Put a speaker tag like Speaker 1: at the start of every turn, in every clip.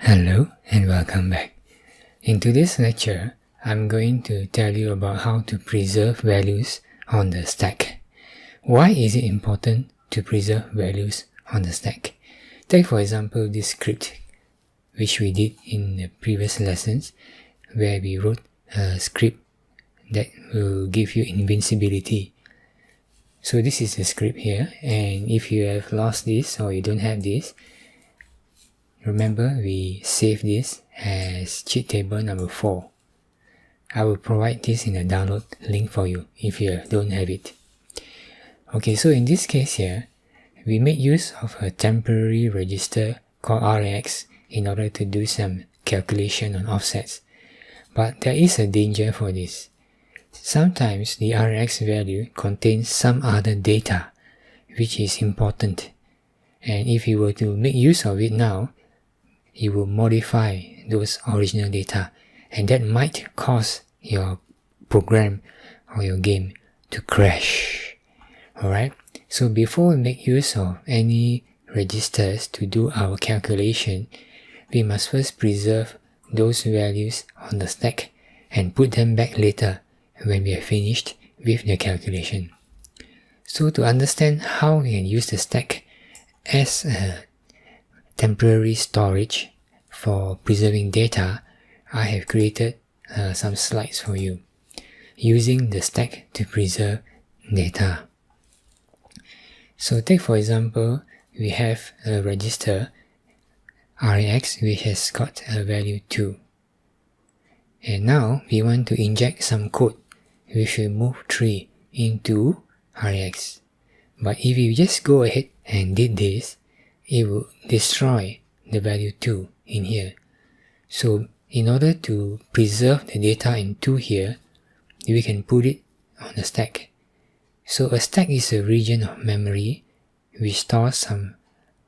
Speaker 1: Hello and welcome back. In today's lecture, I'm going to tell you about how to preserve values on the stack. Why is it important to preserve values on the stack? Take for example this script, which we did in the previous lessons, where we wrote a script that will give you invincibility. So this is the script here, and if you have lost this or you don't have this, remember we save this as cheat table number 4. I will provide this in the download link for you if you don't have it. Okay, so in this case here, we make use of a temporary register called rex in order to do some calculation on offsets. But there is a danger for this. Sometimes the rex value contains some other data which is important, and if you were to make use of it now, you will modify those original data, and that might cause your program or your game to crash. Alright, so before we make use of any registers to do our calculation, we must first preserve those values on the stack and put them back later when we are finished with the calculation. So to understand how we can use the stack as a temporary storage for preserving data, I have created some slides for you using the stack to preserve data. So take for example, we have a register rex which has got a value 2, and now we want to inject some code which will move 3 into rex. But if you just go ahead and did this, it will destroy the value 2 in here. So in order to preserve the data in 2 here, we can put it on a stack. So a stack is a region of memory which stores some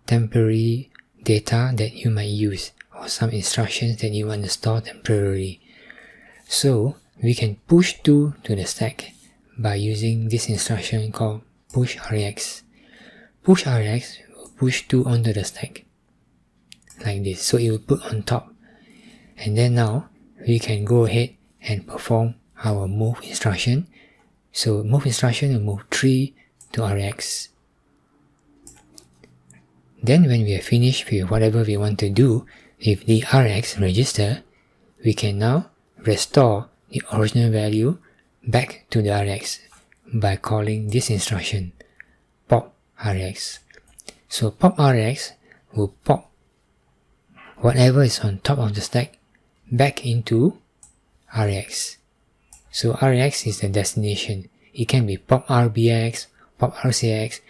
Speaker 1: temporary data that you might use, or some instructions that you want to store temporarily. So we can push 2 to the stack by using this instruction called pushf. Pushf will push 2 onto the stack like this, so it will put on top, and then now we can go ahead and perform our move instruction. So move instruction will move 3 to rex. Then when we are finished with whatever we want to do with the rex register, we can now restore the original value back to the rex by calling this instruction popf. So popf will pop whatever is on top of the stack back into rex. So rex is the destination. It can be pop_rbx, pop_rcx,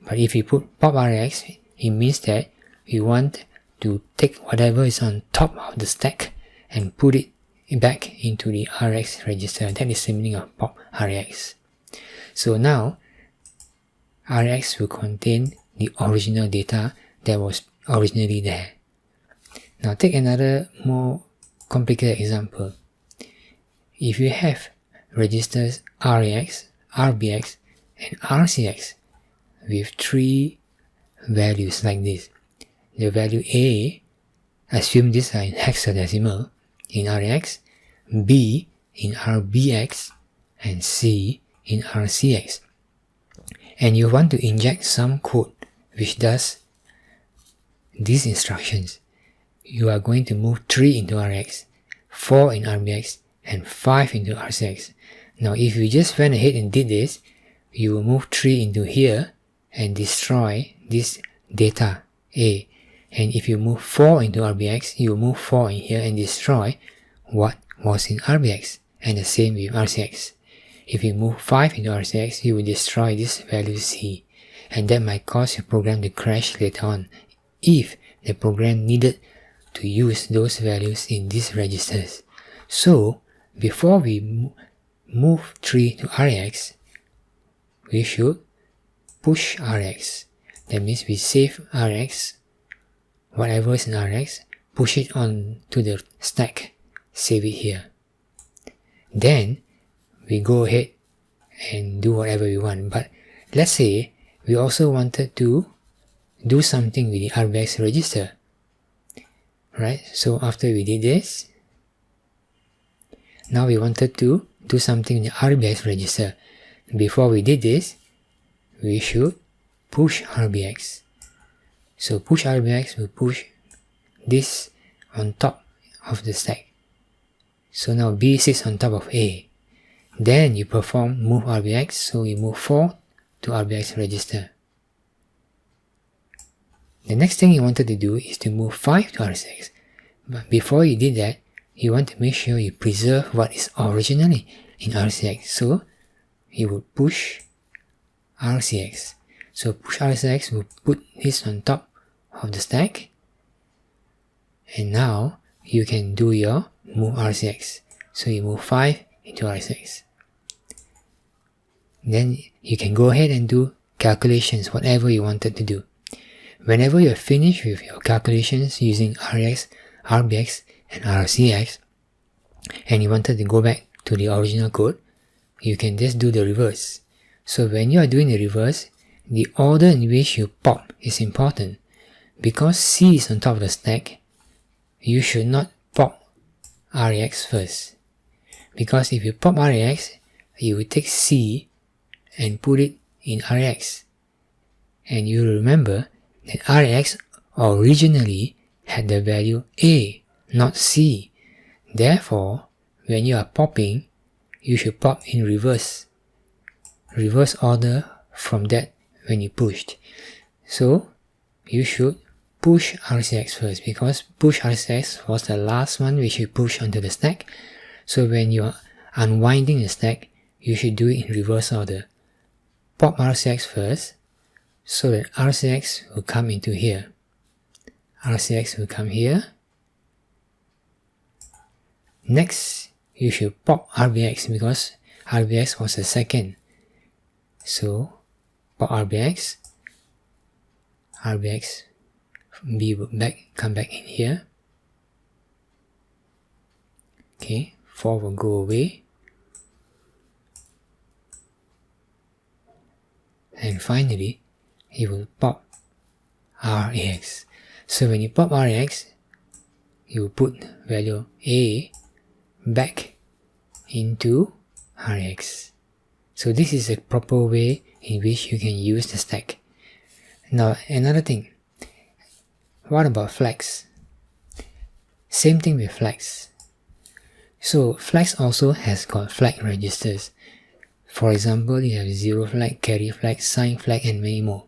Speaker 1: but if you put pop_rx, it means that we want to take whatever is on top of the stack and put it back into the rex register. That is the meaning of pop_rx. So now rex will contain the original data that was originally there. Now take another more complicated example. If you have registers rex, rbx, and rcx with 3 values like this, the value A, assume these are in hexadecimal in rex, B in rbx, and C in rcx, and you want to inject some code which does these instructions, you are going to move 3 into rex, 4 in rbx, and 5 into rcx. Now if you just went ahead and did this, you will move 3 into here and destroy this data A. And if you move 4 into rbx, you will move 4 in here and destroy what was in rbx, and the same with rcx. If you move 5 into rcx, you will destroy this value C, and that might cause your program to crash later on if the program needed to use those values in these registers. So before we move 3 to rex, we should push rex. That means we save rex, whatever is in rex, push it on to the stack, save it here. Then we go ahead and do whatever we want. But let's say we also wanted to do something with the rbx register. right? So after we did this, now we wanted to do something in the RBX register. Before we did this, we should push RBX. So push RBX will push this on top of the stack. So now B sits on top of A. Then you perform move RBX, so you move 4 to RBX register. The next thing you wanted to do is to move 5 to RCX. But before you did that, you want to make sure you preserve what is originally in RCX. So you would push RCX. So push RCX will put this on top of the stack. And now you can do your move RCX. So you move 5 into RCX. Then you can go ahead and do calculations, whatever you wanted to do. Whenever you're finished with your calculations using RX, RBX, and RCX, and you wanted to go back to the original code, you can just do the reverse. So when you are doing the reverse, the order in which you pop is important. Because C is on top of the stack, you should not pop RX first. Because if you pop RX, you will take C and put it in RX. And you remember that RX originally had the value A, not C. Therefore, when you are popping, you should pop in reverse. Reverse order from that when you pushed. So, you should push RCX first, because push RCX was the last one which you push onto the stack. So when you are unwinding the stack, you should do it in reverse order. Pop RCX first, so that RCX will come into here. RCX will come here. Next, you should pop RBX, because RBX was the second. So, pop RBX. RBX B will come back in here. Okay, 4 will go away. And finally, it will pop RAX. So when you pop RAX, you will put value A back into RAX. So this is a proper way in which you can use the stack. Now another thing, what about flags? Same thing with flags. So flags also has got flag registers. For example, you have 0 flag, carry flag, sign flag, and many more.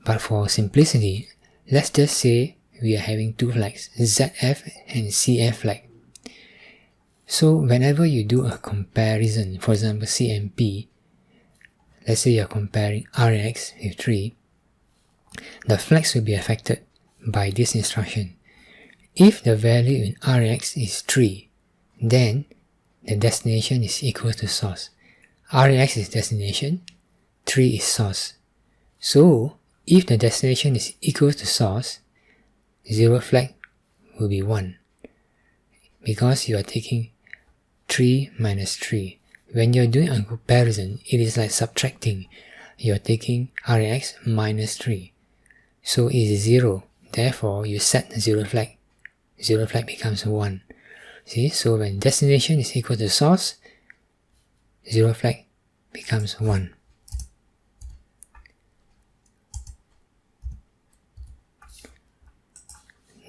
Speaker 1: But for simplicity, let's just say we are having 2 flags, ZF and CF flag. So whenever you do a comparison, for example C and P, let's say you're comparing RX with 3, the flags will be affected by this instruction. If the value in RX is 3, then the destination is equal to source. RX is destination, 3 is source. So if the destination is equal to source, 0 flag will be 1, because you are taking 3 minus 3. When you're doing a comparison, it is like subtracting. You're taking RX minus 3. So it is 0. Therefore, you set the 0 flag. 0 flag becomes 1. See, so when destination is equal to source, 0 flag becomes 1.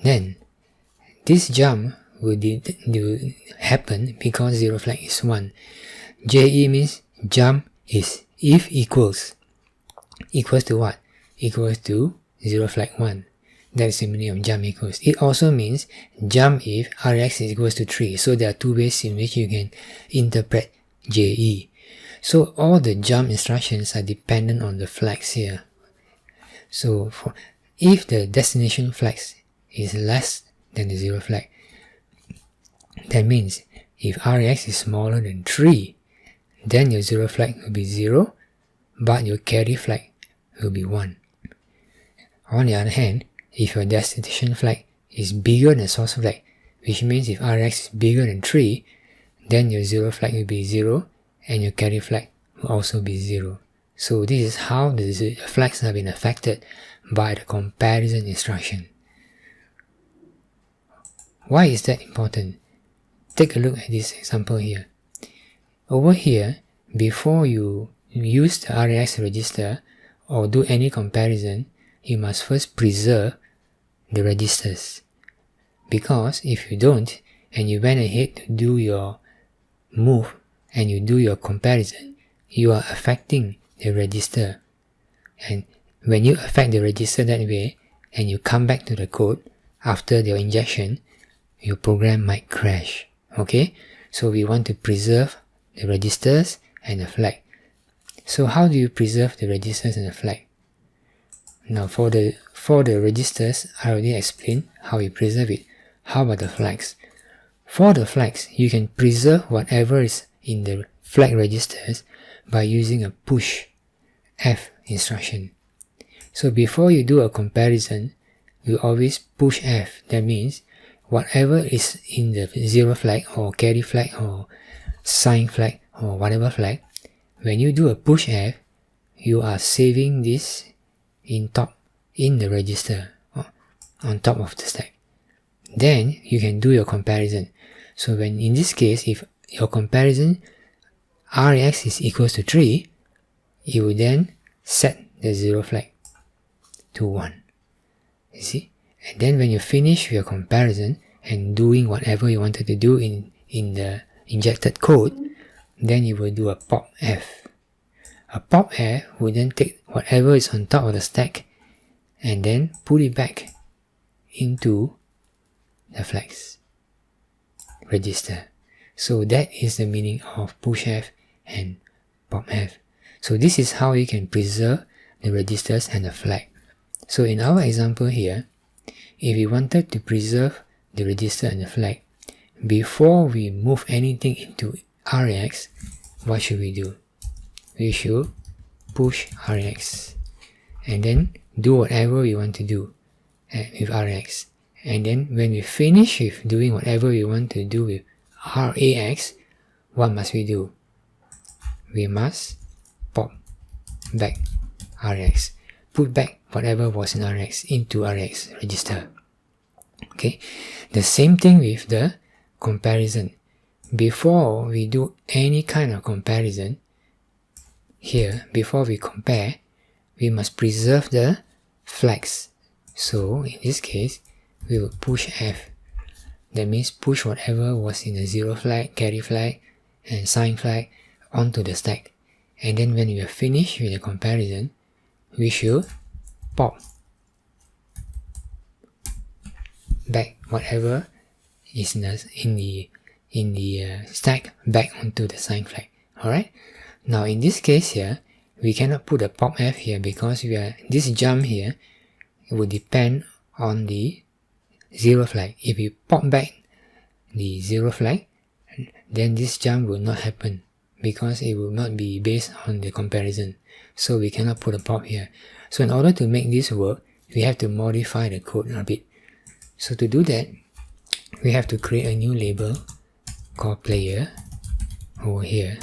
Speaker 1: Then, this jump will happen because 0 flag is 1. JE means jump is if equals. Equals to what? Equals to 0 flag 1. That is the meaning of jump equals. It also means jump if RX is equals to 3. So there are 2 ways in which you can interpret JE. So all the jump instructions are dependent on the flags here. So if the destination flags is less than the 0 flag, that means if RX is smaller than 3, then your 0 flag will be 0, but your carry flag will be 1. On the other hand, if your destination flag is bigger than source flag, which means if RX is bigger than 3, then your 0 flag will be 0 and your carry flag will also be 0. So this is how the flags have been affected by the comparison instruction. Why is that important? Take a look at this example here. Over here, before you use the rex register or do any comparison, you must first preserve the registers. Because if you don't, and you went ahead to do your move and you do your comparison, you are affecting the register. And when you affect the register that way, and you come back to the code after your injection, your program might crash. Okay? So we want to preserve the registers and the flag. So how do you preserve the registers and the flag? Now for the registers, I already explained how you preserve it. How about the flags? For the flags, you can preserve whatever is in the flag registers by using a pushf instruction. So before you do a comparison, you always pushf. That means whatever is in the 0 flag or carry flag or sign flag or whatever flag, when you do a pushf, you are saving this in the register on top of the stack. Then you can do your comparison. So when in this case, if your comparison rex is equals to 3, you will then set the 0 flag to 1. You see? And then when you finish your comparison and doing whatever you wanted to do in the injected code, then you will do a popf. A popf will then take whatever is on top of the stack and then put it back into the flags register. So that is the meaning of pushf and popf. So this is how you can preserve the registers and the flag. So in our example here, if we wanted to preserve the register and the flag, before we move anything into rex, what should we do? We should push rex and then do whatever we want to do with rex. And then when we finish with doing whatever we want to do with rax, what must we do? We must pop back rex. Put back whatever was in rex into rex register. Okay, the same thing with the comparison. Before we do any kind of comparison, here, before we compare, we must preserve the flags. So in this case, we will pushf. That means push whatever was in the 0 flag, carry flag, and sign flag onto the stack. And then when we are finished with the comparison, we should pop back whatever is in the stack back onto the sign flag. Alright? Now in this case here, we cannot put a popf here because this jump here, it will depend on the 0 flag. If you pop back the 0 flag, then this jump will not happen because it will not be based on the comparison. So we cannot put a pop here. So in order to make this work, we have to modify the code a bit. So to do that, we have to create a new label called player over here.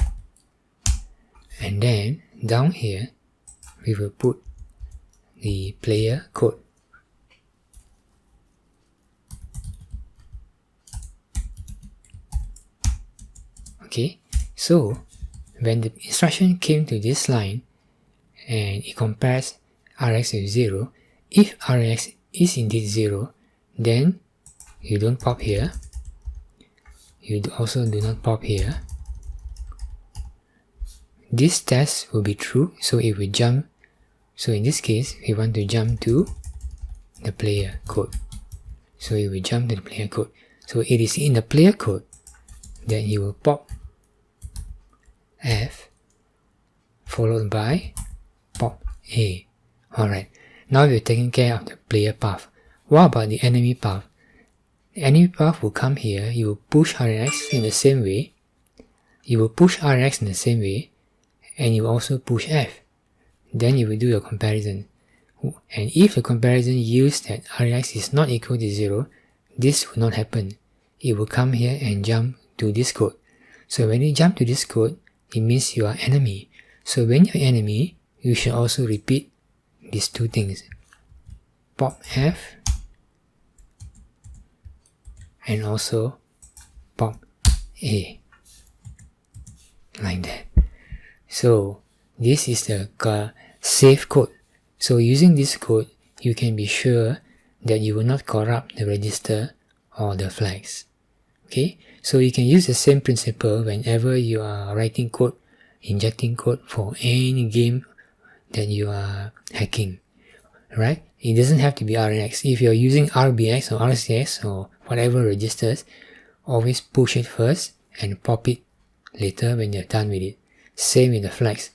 Speaker 1: And then down here, we will put the player code. Okay, so when the instruction came to this line and it compares rex with 0, if rex is indeed 0, then you don't pop here. You also do not pop here. This test will be true, so it will jump. So in this case, we want to jump to the player code. So it will jump to the player code. So it is in the player code that you will pop F followed by pop A. Alright, now we're taking care of the player path. What about the enemy path? The enemy path will come here. You will push rex in the same way. You will push rex in the same way, and you will also push F. Then you will do your comparison. And if the comparison yields that rex is not equal to 0, this will not happen. It will come here and jump to this code. So when you jump to this code, it means you are enemy. So when you're enemy, you should also repeat these two things. Pop F and also pop A, like that. So this is the safe code. So using this code, you can be sure that you will not corrupt the register or the flags. Okay, so you can use the same principle whenever you are writing code, injecting code for any game that you are hacking, right? It doesn't have to be RNX. If you're using RBX or RCX or whatever registers, always push it first and pop it later when you're done with it. Same with the flags.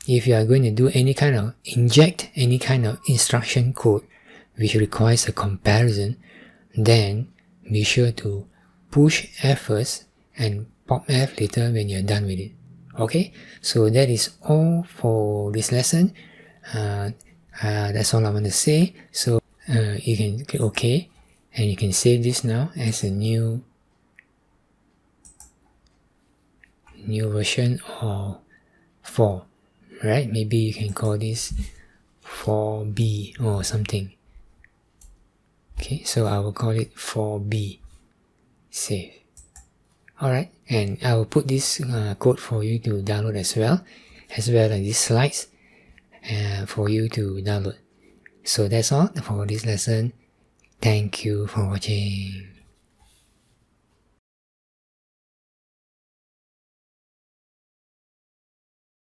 Speaker 1: If you are going to do any kind of inject any kind of instruction code which requires a comparison, then be sure to push F first and pop F later when you're done with it. Okay, so that is all for this lesson. That's all I want to say. So you can click OK, and you can save this now as a new version or 4, right? Maybe you can call this 4B or something. Okay, so I will call it 4B. Save. Alright, and I will put this code for you to download as well as these slides for you to download. So that's all for this lesson. Thank you for watching.